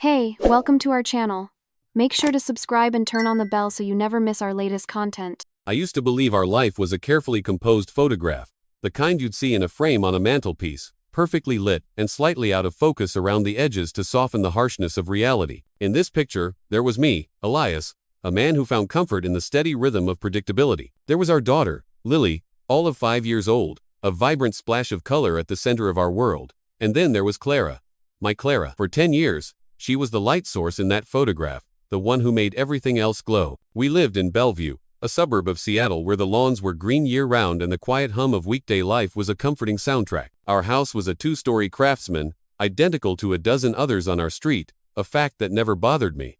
Hey, welcome to our channel. Make sure to subscribe and turn on the bell so you never miss our latest content. I used to believe our life was a carefully composed photograph, the kind you'd see in a frame on a mantelpiece, perfectly lit and slightly out of focus around the edges to soften the harshness of reality. In this picture, there was me, Elias, a man who found comfort in the steady rhythm of predictability. There was our daughter, Lily, all of 5 years old, a vibrant splash of color at the center of our world. And then there was Clara. My Clara. For 10 years, she was the light source in that photograph, the one who made everything else glow. We lived in Bellevue, a suburb of Seattle where the lawns were green year-round and the quiet hum of weekday life was a comforting soundtrack. Our house was a 2-story Craftsman, identical to a dozen others on our street, a fact that never bothered me.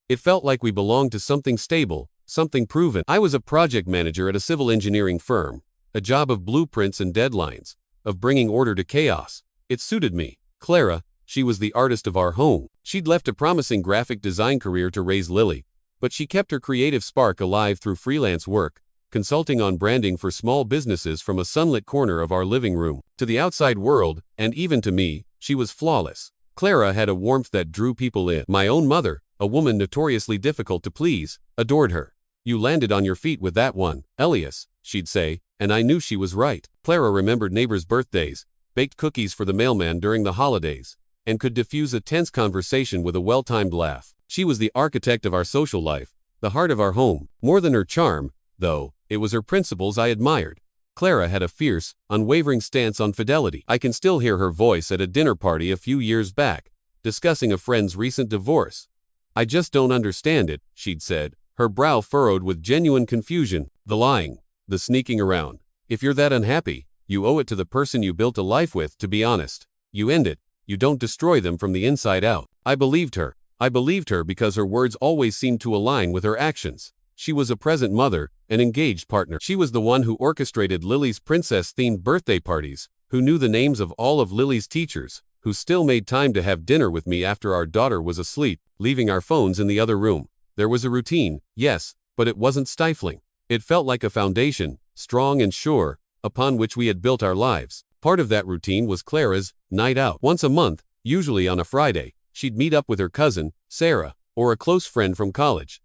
It felt like we belonged to something stable, something proven. I was a project manager at a civil engineering firm, a job of blueprints and deadlines, of bringing order to chaos. It suited me. Clara, she was the artist of our home. She'd left a promising graphic design career to raise Lily, but she kept her creative spark alive through freelance work, consulting on branding for small businesses from a sunlit corner of our living room. To the outside world, and even to me, she was flawless. Clara had a warmth that drew people in. My own mother, a woman notoriously difficult to please, adored her. "You landed on your feet with that one, Elias," she'd say, and I knew she was right. Clara remembered neighbors' birthdays, baked cookies for the mailman during the holidays, and could diffuse a tense conversation with a well-timed laugh. She was the architect of our social life, the heart of our home. More than her charm, though, it was her principles I admired. Clara had a fierce, unwavering stance on fidelity. I can still hear her voice at a dinner party a few years back, discussing a friend's recent divorce. "I just don't understand it," she'd said, her brow furrowed with genuine confusion. "The lying, the sneaking around. If you're that unhappy, you owe it to the person you built a life with to be honest. You end it. You don't destroy them from the inside out." I believed her. I believed her because her words always seemed to align with her actions. She was a present mother, an engaged partner. She was the one who orchestrated Lily's princess-themed birthday parties, who knew the names of all of Lily's teachers, who still made time to have dinner with me after our daughter was asleep, leaving our phones in the other room. There was a routine, yes, but it wasn't stifling. It felt like a foundation, strong and sure, upon which we had built our lives. Part of that routine was Clara's night out. Once a month, usually on a Friday, she'd meet up with her cousin, Sarah, or a close friend from college.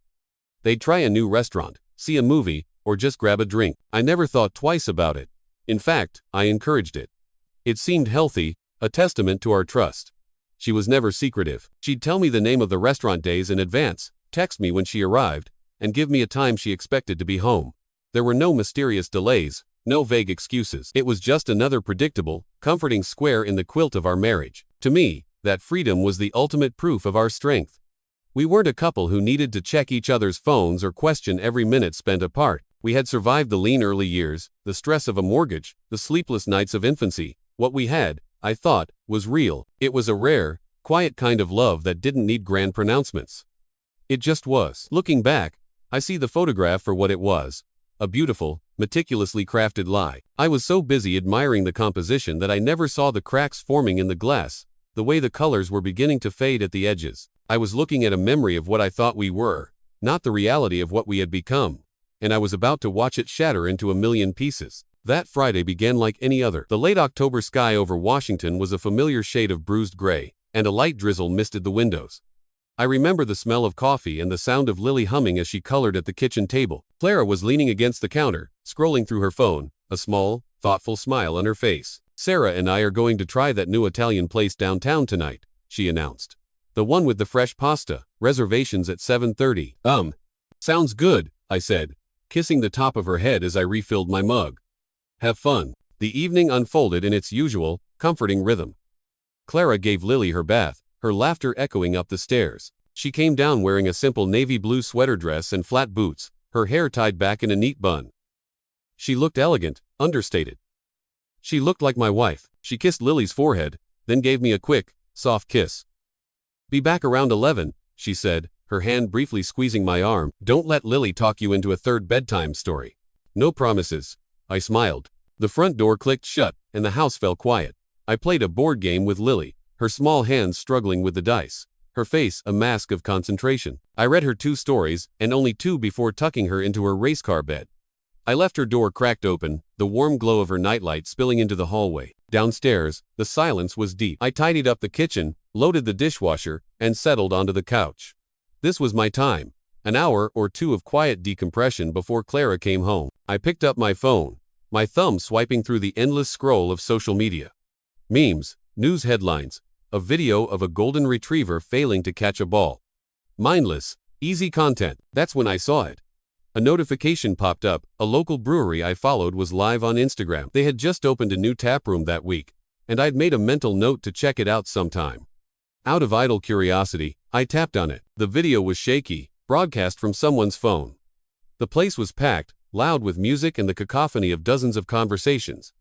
They'd try a new restaurant, see a movie, or just grab a drink. I never thought twice about it. In fact, I encouraged it. It seemed healthy, a testament to our trust. She was never secretive. She'd tell me the name of the restaurant days in advance, text me when she arrived, and give me a time she expected to be home. There were no mysterious delays, no vague excuses. It was just another predictable, comforting square in the quilt of our marriage. To me, that freedom was the ultimate proof of our strength. We weren't a couple who needed to check each other's phones or question every minute spent apart. We had survived the lean early years, the stress of a mortgage, the sleepless nights of infancy. What we had, I thought, was real. It was a rare, quiet kind of love that didn't need grand pronouncements. It just was. Looking back, I see the photograph for what it was. A beautiful, meticulously crafted lie. I was so busy admiring the composition that I never saw the cracks forming in the glass, the way the colors were beginning to fade at the edges. I was looking at a memory of what I thought we were, not the reality of what we had become, and I was about to watch it shatter into a million pieces. That Friday began like any other. The late October sky over Washington was a familiar shade of bruised gray, and a light drizzle misted the windows. I remember the smell of coffee and the sound of Lily humming as she colored at the kitchen table. Clara was leaning against the counter, scrolling through her phone, a small, thoughtful smile on her face. "Sarah and I are going to try that new Italian place downtown tonight," she announced. "The one with the fresh pasta, reservations at 7:30. Sounds good," I said, kissing the top of her head as I refilled my mug. "Have fun." The evening unfolded in its usual, comforting rhythm. Clara gave Lily her bath, her laughter echoing up the stairs. She came down wearing a simple navy blue sweater dress and flat boots, her hair tied back in a neat bun. She looked elegant, understated. She looked like my wife. She kissed Lily's forehead, then gave me a quick, soft kiss. "Be back around 11, she said, her hand briefly squeezing my arm. "Don't let Lily talk you into a third bedtime story." "No promises," I smiled. The front door clicked shut, and the house fell quiet. I played a board game with Lily, her small hands struggling with the dice, her face a mask of concentration. I read her 2 stories, and only 2 before tucking her into her race car bed. I left her door cracked open, the warm glow of her nightlight spilling into the hallway. Downstairs, the silence was deep. I tidied up the kitchen, loaded the dishwasher, and settled onto the couch. This was my time. An hour or two of quiet decompression before Clara came home. I picked up my phone, my thumb swiping through the endless scroll of social media. Memes, news headlines, a video of a golden retriever failing to catch a ball. Mindless, easy content. That's when I saw it. A notification popped up. A local brewery I followed was live on Instagram. They had just opened a new taproom that week, and I'd made a mental note to check it out sometime. Out of idle curiosity, I tapped on it. The video was shaky, broadcast from someone's phone. The place was packed, loud with music and the cacophony of dozens of conversations.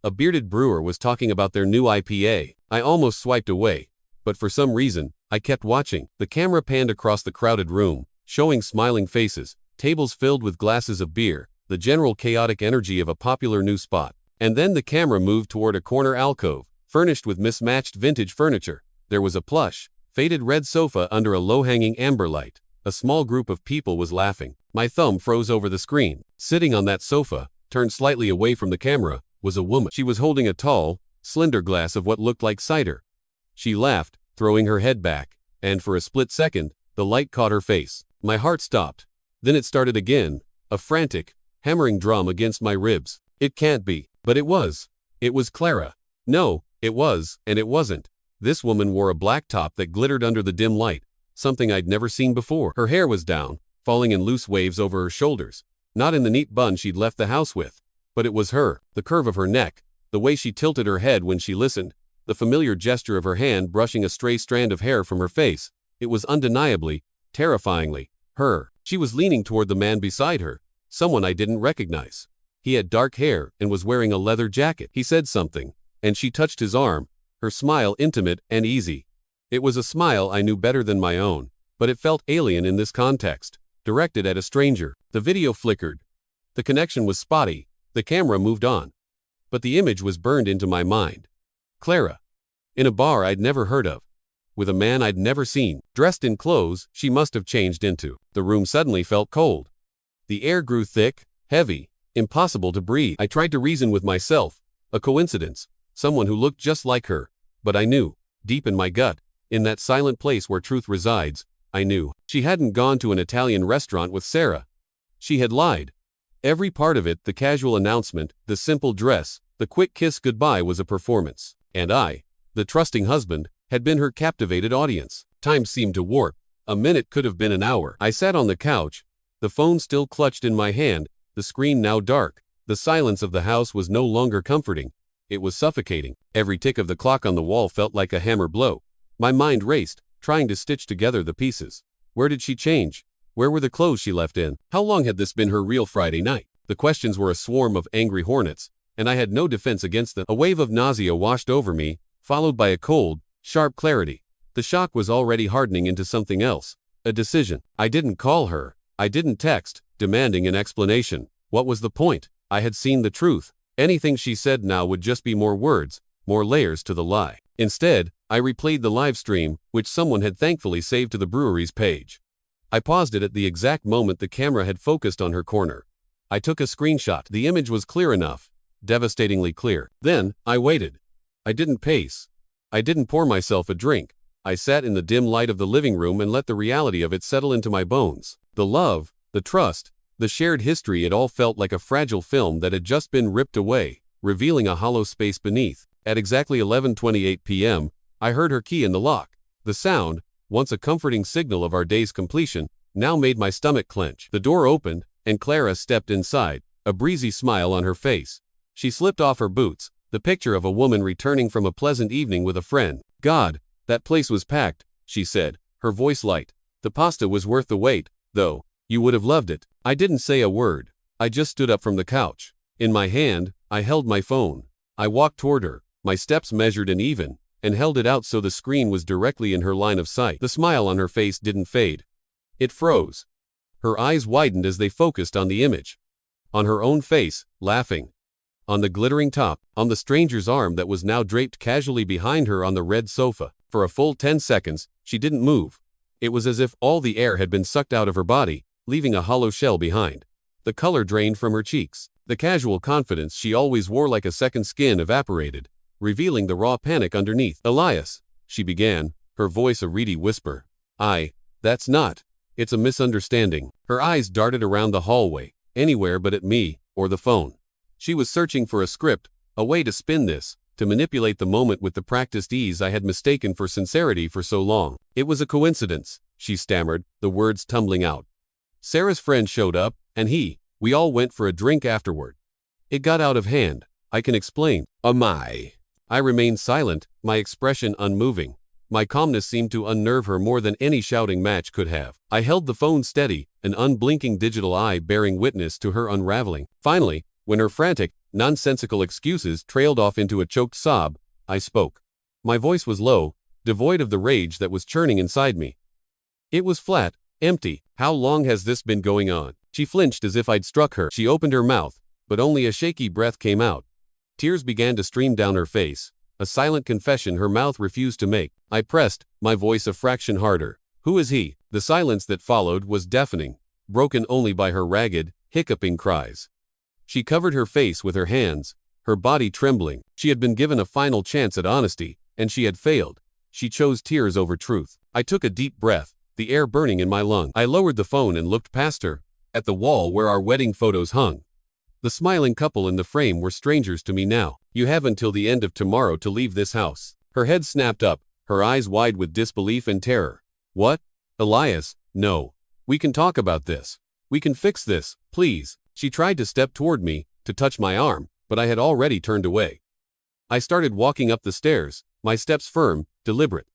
A bearded brewer was talking about their new IPA. I almost swiped away, but for some reason, I kept watching. The camera panned across the crowded room, showing smiling faces, tables filled with glasses of beer, the general chaotic energy of a popular new spot. And then the camera moved toward a corner alcove, furnished with mismatched vintage furniture. There was a plush, faded red sofa under a low-hanging amber light. A small group of people was laughing. My thumb froze over the screen. Sitting on that sofa, turned slightly away from the camera, was a woman. She was holding a tall, slender glass of what looked like cider. She laughed, throwing her head back, and for a split second, the light caught her face. My heart stopped. Then it started again, a frantic, hammering drum against my ribs. It can't be. But it was. It was Clara. No, it was, and it wasn't. This woman wore a black top that glittered under the dim light, something I'd never seen before. Her hair was down, falling in loose waves over her shoulders, not in the neat bun she'd left the house with. But it was her. The curve of her neck, the way she tilted her head when she listened, the familiar gesture of her hand brushing a stray strand of hair from her face. It was undeniably, terrifyingly, her. She was leaning toward the man beside her, someone I didn't recognize. He had dark hair and was wearing a leather jacket. He said something, and she touched his arm, her smile intimate and easy. It was a smile I knew better than my own, but it felt alien in this context, directed at a stranger. The video flickered. The connection was spotty. The camera moved on. But the image was burned into my mind. Clara. In a bar I'd never heard of. With a man I'd never seen. Dressed in clothes she must have changed into. The room suddenly felt cold. The air grew thick, heavy, impossible to breathe. I tried to reason with myself. A coincidence. Someone who looked just like her. But I knew, deep in my gut, in that silent place where truth resides, I knew. She hadn't gone to an Italian restaurant with Sarah. She had lied. Every part of it, the casual announcement, the simple dress, the quick kiss goodbye was a performance. And I, the trusting husband, had been her captivated audience. Time seemed to warp. A minute could have been an hour. I sat on the couch, the phone still clutched in my hand, the screen now dark. The silence of the house was no longer comforting. It was suffocating. Every tick of the clock on the wall felt like a hammer blow. My mind raced, trying to stitch together the pieces. Where did she change? Where were the clothes she left in? How long had this been her real Friday night? The questions were a swarm of angry hornets, and I had no defense against them. A wave of nausea washed over me, followed by a cold, sharp clarity. The shock was already hardening into something else. A decision. I didn't call her. I didn't text, demanding an explanation. What was the point? I had seen the truth. Anything she said now would just be more words, more layers to the lie. Instead, I replayed the live stream, which someone had thankfully saved to the brewery's page. I paused it at the exact moment the camera had focused on her corner. I took a screenshot. The image was clear enough, devastatingly clear. Then, I waited. I didn't pace. I didn't pour myself a drink. I sat in the dim light of the living room and let the reality of it settle into my bones. The love, the trust, the shared history, it all felt like a fragile film that had just been ripped away, revealing a hollow space beneath. At exactly 11:28 p.m., I heard her key in the lock. The sound, once a comforting signal of our day's completion, now made my stomach clench. The door opened, and Clara stepped inside, a breezy smile on her face. She slipped off her boots, the picture of a woman returning from a pleasant evening with a friend. God, that place was packed, she said, her voice light. The pasta was worth the wait, though. You would have loved it. I didn't say a word. I just stood up from the couch. In my hand, I held my phone. I walked toward her, my steps measured and even, and held it out so the screen was directly in her line of sight. The smile on her face didn't fade. It froze. Her eyes widened as they focused on the image. On her own face, laughing. On the glittering top, on the stranger's arm that was now draped casually behind her on the red sofa. For a full 10 seconds, she didn't move. It was as if all the air had been sucked out of her body, leaving a hollow shell behind. The color drained from her cheeks. The casual confidence she always wore like a second skin evaporated, revealing the raw panic underneath. Elias, she began, her voice a reedy whisper. That's not. It's a misunderstanding. Her eyes darted around the hallway, anywhere but at me, or the phone. She was searching for a script, a way to spin this, to manipulate the moment with the practiced ease I had mistaken for sincerity for so long. It was a coincidence, she stammered, the words tumbling out. Sarah's friend showed up, and we all went for a drink afterward. It got out of hand. I can explain. I remained silent, my expression unmoving. My calmness seemed to unnerve her more than any shouting match could have. I held the phone steady, an unblinking digital eye bearing witness to her unraveling. Finally, when her frantic, nonsensical excuses trailed off into a choked sob, I spoke. My voice was low, devoid of the rage that was churning inside me. It was flat, empty. How long has this been going on? She flinched as if I'd struck her. She opened her mouth, but only a shaky breath came out. Tears began to stream down her face, a silent confession her mouth refused to make. I pressed, my voice a fraction harder. Who is he? The silence that followed was deafening, broken only by her ragged, hiccuping cries. She covered her face with her hands, her body trembling. She had been given a final chance at honesty, and she had failed. She chose tears over truth. I took a deep breath, the air burning in my lungs. I lowered the phone and looked past her, at the wall where our wedding photos hung. The smiling couple in the frame were strangers to me now. You have until the end of tomorrow to leave this house. Her head snapped up, her eyes wide with disbelief and terror. What? Elias, no. We can talk about this. We can fix this, please. She tried to step toward me, to touch my arm, but I had already turned away. I started walking up the stairs, my steps firm, deliberate.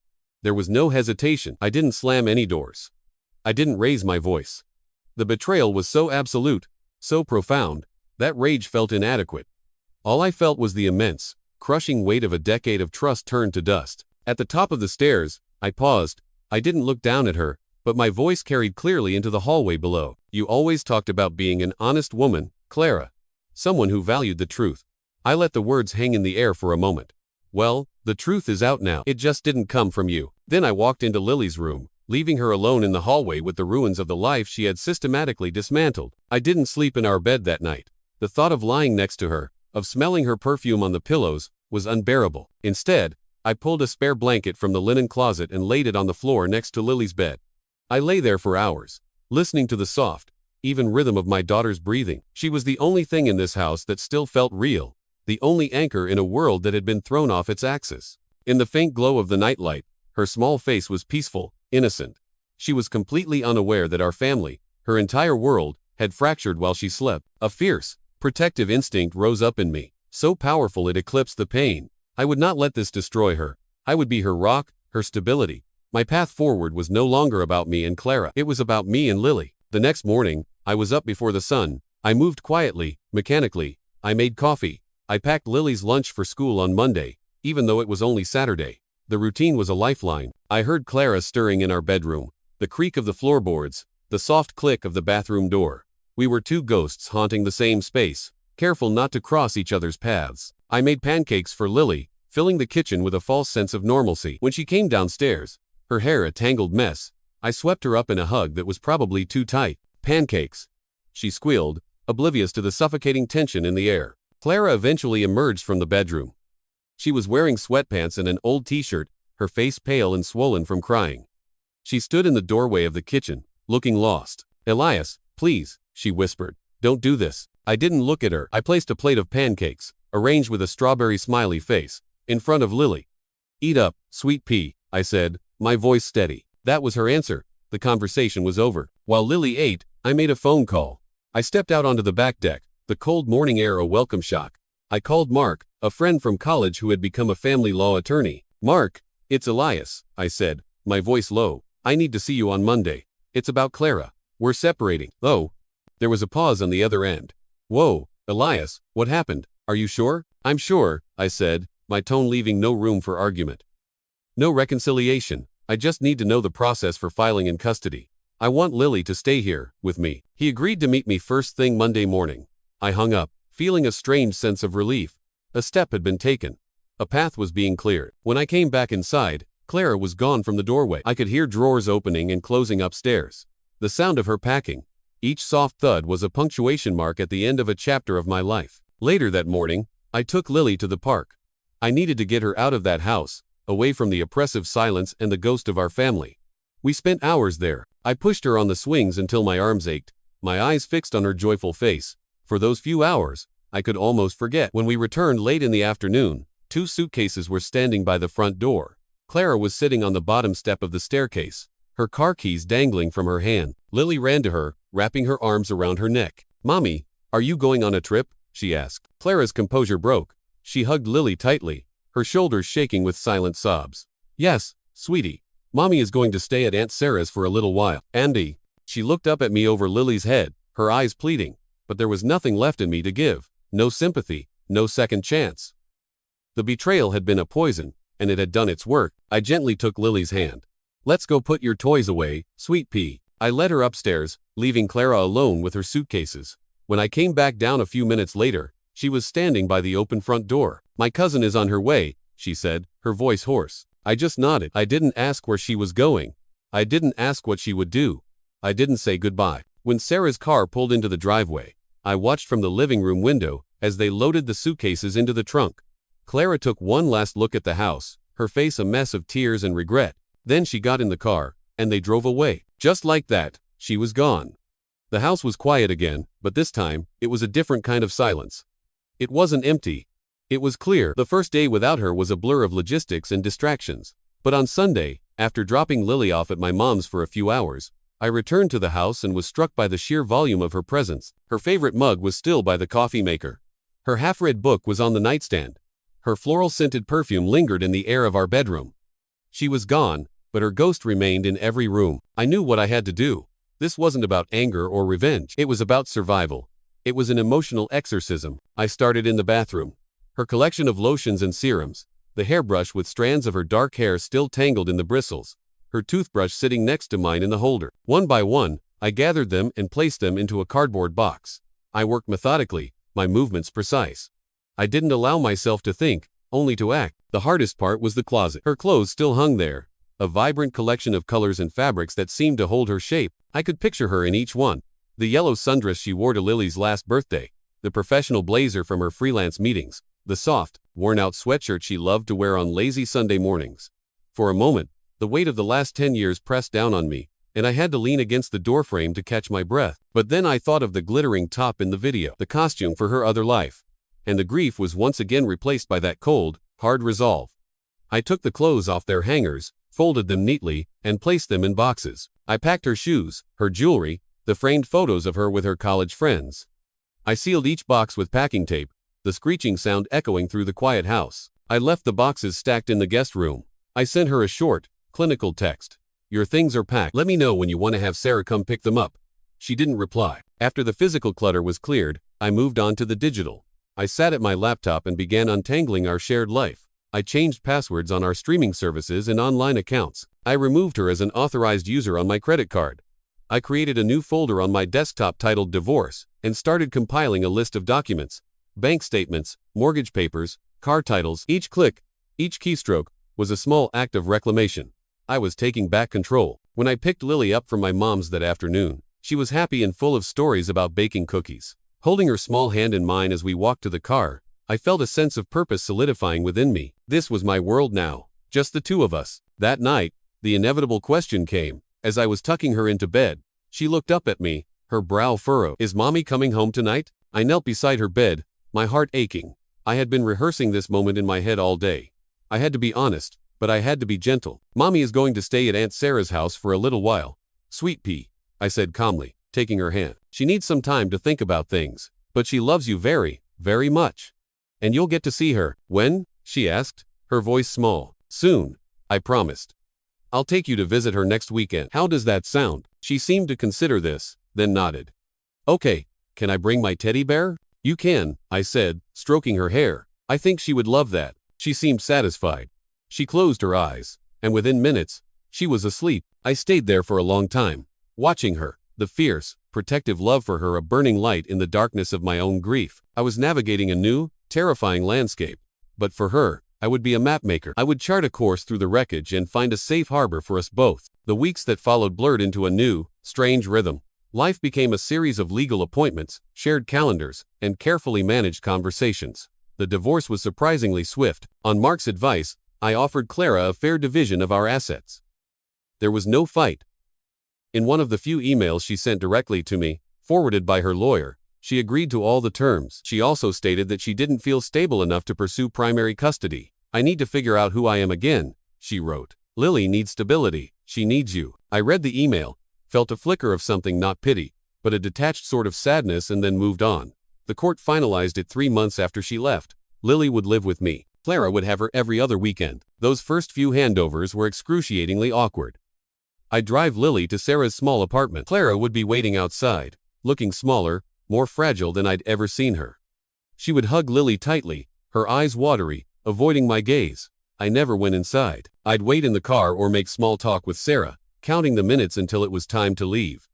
There was no hesitation. I didn't slam any doors. I didn't raise my voice. The betrayal was so absolute, so profound, that rage felt inadequate. All I felt was the immense, crushing weight of a decade of trust turned to dust. At the top of the stairs, I paused. I didn't look down at her, but my voice carried clearly into the hallway below. You always talked about being an honest woman, Clara. Someone who valued the truth. I let the words hang in the air for a moment. Well, the truth is out now. It just didn't come from you. Then I walked into Lily's room, leaving her alone in the hallway with the ruins of the life she had systematically dismantled. I didn't sleep in our bed that night. The thought of lying next to her, of smelling her perfume on the pillows, was unbearable. Instead, I pulled a spare blanket from the linen closet and laid it on the floor next to Lily's bed. I lay there for hours, listening to the soft, even rhythm of my daughter's breathing. She was the only thing in this house that still felt real, the only anchor in a world that had been thrown off its axis. In the faint glow of the nightlight, her small face was peaceful, innocent. She was completely unaware that our family, her entire world, had fractured while she slept. A fierce, protective instinct rose up in me, so powerful it eclipsed the pain. I would not let this destroy her. I would be her rock, her stability. My path forward was no longer about me and Clara. It was about me and Lily. The next morning, I was up before the sun. I moved quietly, mechanically. I made coffee. I packed Lily's lunch for school on Monday, even though it was only Saturday. The routine was a lifeline. I heard Clara stirring in our bedroom, the creak of the floorboards, the soft click of the bathroom door. We were two ghosts haunting the same space, careful not to cross each other's paths. I made pancakes for Lily, filling the kitchen with a false sense of normalcy. When she came downstairs, her hair a tangled mess, I swept her up in a hug that was probably too tight. Pancakes, she squealed, oblivious to the suffocating tension in the air. Clara eventually emerged from the bedroom. She was wearing sweatpants and an old t-shirt, her face pale and swollen from crying. She stood in the doorway of the kitchen, looking lost. Elias, please, she whispered. Don't do this. I didn't look at her. I placed a plate of pancakes, arranged with a strawberry smiley face, in front of Lily. Eat up, sweet pea, I said, my voice steady. That was her answer. The conversation was over. While Lily ate, I made a phone call. I stepped out onto the back deck, the cold morning air a welcome shock. I called Mark, a friend from college who had become a family law attorney. Mark, it's Elias, I said, my voice low. I need to see you on Monday. It's about Clara. We're separating. Oh. There was a pause on the other end. Whoa, Elias, what happened? Are you sure? I'm sure, I said, my tone leaving no room for argument. No reconciliation. I just need to know the process for filing in custody. I want Lily to stay here, with me. He agreed to meet me first thing Monday morning. I hung up, feeling a strange sense of relief. A step had been taken. A path was being cleared. When I came back inside, Clara was gone from the doorway. I could hear drawers opening and closing upstairs. The sound of her packing. Each soft thud was a punctuation mark at the end of a chapter of my life. Later that morning, I took Lily to the park. I needed to get her out of that house, away from the oppressive silence and the ghost of our family. We spent hours there. I pushed her on the swings until my arms ached, my eyes fixed on her joyful face. For those few hours, I could almost forget. When we returned late in the afternoon, 2 suitcases were standing by the front door. Clara was sitting on the bottom step of the staircase, her car keys dangling from her hand. Lily ran to her, wrapping her arms around her neck. "Mommy, are you going on a trip?" she asked. Clara's composure broke. She hugged Lily tightly, her shoulders shaking with silent sobs. "Yes, sweetie. Mommy is going to stay at Aunt Sarah's for a little while." "Andy." She looked up at me over Lily's head, her eyes pleading, but there was nothing left in me to give. No sympathy, no second chance. The betrayal had been a poison, and it had done its work. I gently took Lily's hand. "Let's go put your toys away, sweet pea." I led her upstairs, leaving Clara alone with her suitcases. When I came back down a few minutes later, she was standing by the open front door. "My cousin is on her way," she said, her voice hoarse. I just nodded. I didn't ask where she was going. I didn't ask what she would do. I didn't say goodbye. When Sarah's car pulled into the driveway, I watched from the living room window as they loaded the suitcases into the trunk. Clara took one last look at the house, her face a mess of tears and regret. Then she got in the car, and they drove away. Just like that, she was gone. The house was quiet again, but this time, it was a different kind of silence. It wasn't empty. It was clear. The first day without her was a blur of logistics and distractions. But on Sunday, after dropping Lily off at my mom's for a few hours, I returned to the house and was struck by the sheer volume of her presence. Her favorite mug was still by the coffee maker. Her half-read book was on the nightstand. Her floral-scented perfume lingered in the air of our bedroom. She was gone, but her ghost remained in every room. I knew what I had to do. This wasn't about anger or revenge. It was about survival. It was an emotional exorcism. I started in the bathroom. Her collection of lotions and serums, the hairbrush with strands of her dark hair still tangled in the bristles, her toothbrush sitting next to mine in the holder. One by one, I gathered them and placed them into a cardboard box. I worked methodically, my movements precise. I didn't allow myself to think, only to act. The hardest part was the closet. Her clothes still hung there, a vibrant collection of colors and fabrics that seemed to hold her shape. I could picture her in each one. The yellow sundress she wore to Lily's last birthday, the professional blazer from her freelance meetings, the soft, worn-out sweatshirt she loved to wear on lazy Sunday mornings. For a moment, the weight of the last 10 years pressed down on me, and I had to lean against the doorframe to catch my breath. But then I thought of the glittering top in the video, the costume for her other life, and the grief was once again replaced by that cold, hard resolve. I took the clothes off their hangers, folded them neatly, and placed them in boxes. I packed her shoes, her jewelry, the framed photos of her with her college friends. I sealed each box with packing tape, the screeching sound echoing through the quiet house. I left the boxes stacked in the guest room. I sent her a short, clinical text. "Your things are packed. Let me know when you want to have Sarah come pick them up." She didn't reply. After the physical clutter was cleared, I moved on to the digital. I sat at my laptop and began untangling our shared life. I changed passwords on our streaming services and online accounts. I removed her as an authorized user on my credit card. I created a new folder on my desktop titled Divorce and started compiling a list of documents, bank statements, mortgage papers, car titles. Each click, each keystroke, was a small act of reclamation. I was taking back control. When I picked Lily up from my mom's that afternoon, she was happy and full of stories about baking cookies. Holding her small hand in mine as we walked to the car, I felt a sense of purpose solidifying within me. This was my world now, just the two of us. That night, the inevitable question came. As I was tucking her into bed, she looked up at me, her brow furrowed. "Is Mommy coming home tonight?" I knelt beside her bed, my heart aching. I had been rehearsing this moment in my head all day. I had to be honest, but I had to be gentle. "Mommy is going to stay at Aunt Sarah's house for a little while, sweet pea," I said calmly, taking her hand. "She needs some time to think about things, but she loves you very, very much. And you'll get to see her." "When?" she asked, her voice small. "Soon," I promised. "I'll take you to visit her next weekend. How does that sound?" She seemed to consider this, then nodded. "Okay, can I bring my teddy bear?" "You can," I said, stroking her hair. "I think she would love that." She seemed satisfied. She closed her eyes, and within minutes, she was asleep. I stayed there for a long time, watching her, the fierce, protective love for her a burning light in the darkness of my own grief. I was navigating a new, terrifying landscape. But for her, I would be a mapmaker. I would chart a course through the wreckage and find a safe harbor for us both. The weeks that followed blurred into a new, strange rhythm. Life became a series of legal appointments, shared calendars, and carefully managed conversations. The divorce was surprisingly swift. On Mark's advice, I offered Clara a fair division of our assets. There was no fight. In one of the few emails she sent directly to me, forwarded by her lawyer, she agreed to all the terms. She also stated that she didn't feel stable enough to pursue primary custody. I need to figure out who I am again, she wrote. Lily needs stability. She needs you. I read the email, felt a flicker of something, not pity, but a detached sort of sadness, and then moved on. The court finalized it 3 months after she left. Lily would live with me. Clara would have her every other weekend. Those first few handovers were excruciatingly awkward. I'd drive Lily to Sarah's small apartment. Clara would be waiting outside, looking smaller, more fragile than I'd ever seen her. She would hug Lily tightly, her eyes watery, avoiding my gaze. I never went inside. I'd wait in the car or make small talk with Sarah, counting the minutes until it was time to leave.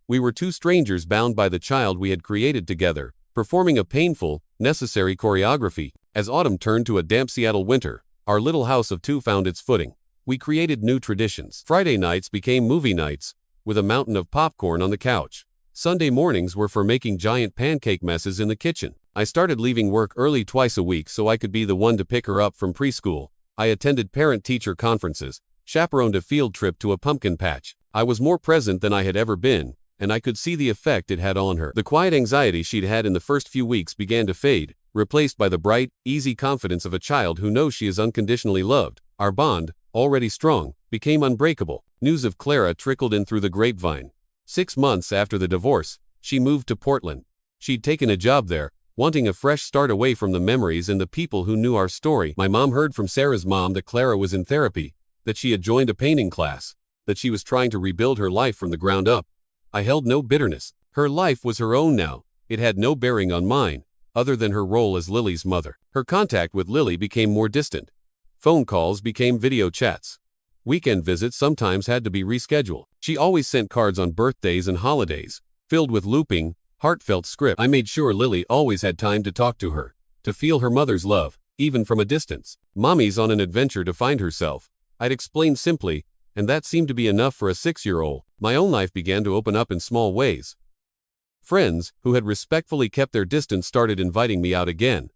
We were two strangers bound by the child we had created together, performing a painful, necessary choreography. As autumn turned to a damp Seattle winter, our little house of two found its footing. We created new traditions. Friday nights became movie nights, with a mountain of popcorn on the couch. Sunday mornings were for making giant pancake messes in the kitchen. I started leaving work early twice a week so I could be the one to pick her up from preschool. I attended parent-teacher conferences, chaperoned a field trip to a pumpkin patch. I was more present than I had ever been, and I could see the effect it had on her. The quiet anxiety she'd had in the first few weeks began to fade, replaced by the bright, easy confidence of a child who knows she is unconditionally loved. Our bond, already strong, became unbreakable. News of Clara trickled in through the grapevine. 6 months after the divorce, she moved to Portland. She'd taken a job there, wanting a fresh start away from the memories and the people who knew our story. My mom heard from Sarah's mom that Clara was in therapy, that she had joined a painting class, that she was trying to rebuild her life from the ground up. I held no bitterness. Her life was her own now. It had no bearing on mine, other than her role as Lily's mother. Her contact with Lily became more distant. Phone calls became video chats. Weekend visits sometimes had to be rescheduled. She always sent cards on birthdays and holidays, filled with looping, heartfelt script. I made sure Lily always had time to talk to her, to feel her mother's love, even from a distance. Mommy's on an adventure to find herself. I'd explain simply, and that seemed to be enough for a 6-year-old. My own life began to open up in small ways. Friends, who had respectfully kept their distance, started inviting me out again.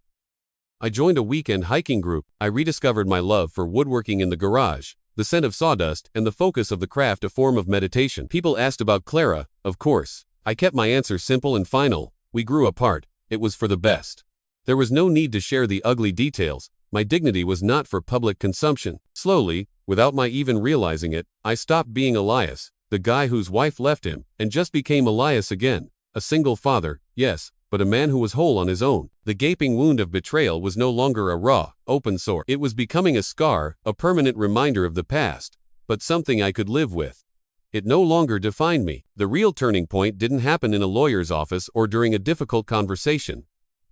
I joined a weekend hiking group. I rediscovered my love for woodworking in the garage, the scent of sawdust, and the focus of the craft a form of meditation. People asked about Clara, of course. I kept my answer simple and final. We grew apart. It was for the best. There was no need to share the ugly details. My dignity was not for public consumption. Slowly, without my even realizing it, I stopped being Elias, the guy whose wife left him, and just became Elias again. A single father, yes, but a man who was whole on his own. The gaping wound of betrayal was no longer a raw, open sore. It was becoming a scar, a permanent reminder of the past, but something I could live with. It no longer defined me. The real turning point didn't happen in a lawyer's office or during a difficult conversation.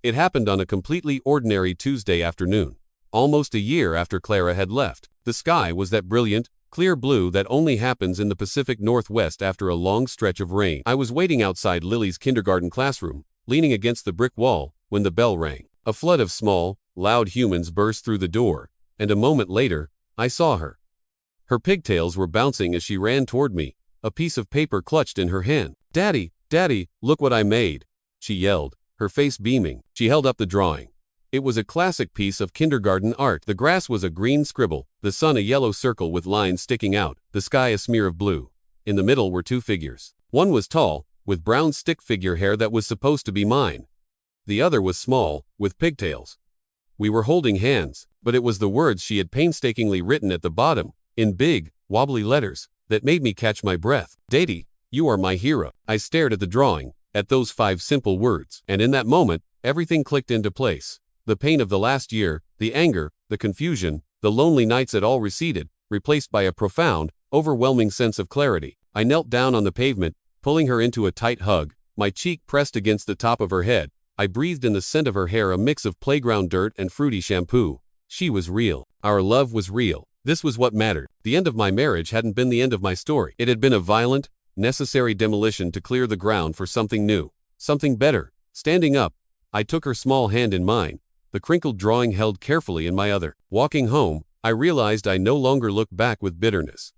It happened on a completely ordinary Tuesday afternoon, almost a year after Clara had left. The sky was that brilliant, clear blue that only happens in the Pacific Northwest after a long stretch of rain. I was waiting outside Lily's kindergarten classroom, leaning against the brick wall, when the bell rang. A flood of small, loud humans burst through the door, and a moment later, I saw her. Her pigtails were bouncing as she ran toward me, a piece of paper clutched in her hand. "Daddy, Daddy, look what I made," she yelled, her face beaming. She held up the drawing. It was a classic piece of kindergarten art. The grass was a green scribble, the sun a yellow circle with lines sticking out, the sky a smear of blue. In the middle were 2 figures. One was tall, with brown stick figure hair that was supposed to be mine. The other was small, with pigtails. We were holding hands, but it was the words she had painstakingly written at the bottom, in big, wobbly letters, that made me catch my breath. "Daddy, you are my hero." I stared at the drawing, at those 5 simple words, and in that moment, everything clicked into place. The pain of the last year, the anger, the confusion, the lonely nights had all receded, replaced by a profound, overwhelming sense of clarity. I knelt down on the pavement, pulling her into a tight hug, my cheek pressed against the top of her head. I breathed in the scent of her hair, a mix of playground dirt and fruity shampoo. She was real. Our love was real. This was what mattered. The end of my marriage hadn't been the end of my story. It had been a violent, necessary demolition to clear the ground for something new, something better. Standing up, I took her small hand in mine, the crinkled drawing held carefully in my other. Walking home, I realized I no longer looked back with bitterness.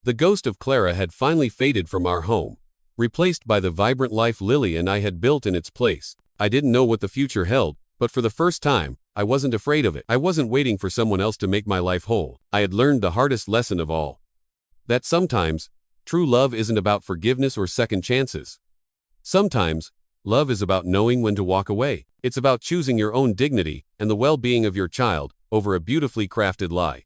The ghost of Clara had finally faded from our home, replaced by the vibrant life Lily and I had built in its place. I didn't know what the future held, but for the first time, I wasn't afraid of it. I wasn't waiting for someone else to make my life whole. I had learned the hardest lesson of all. That sometimes, true love isn't about forgiveness or second chances. Sometimes, love is about knowing when to walk away. It's about choosing your own dignity and the well-being of your child over a beautifully crafted lie.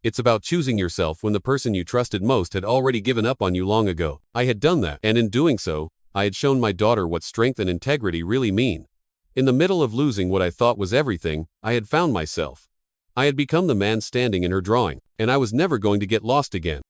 It's about choosing yourself when the person you trusted most had already given up on you long ago. I had done that, and in doing so, I had shown my daughter what strength and integrity really mean. In the middle of losing what I thought was everything, I had found myself. I had become the man standing in her drawing, and I was never going to get lost again.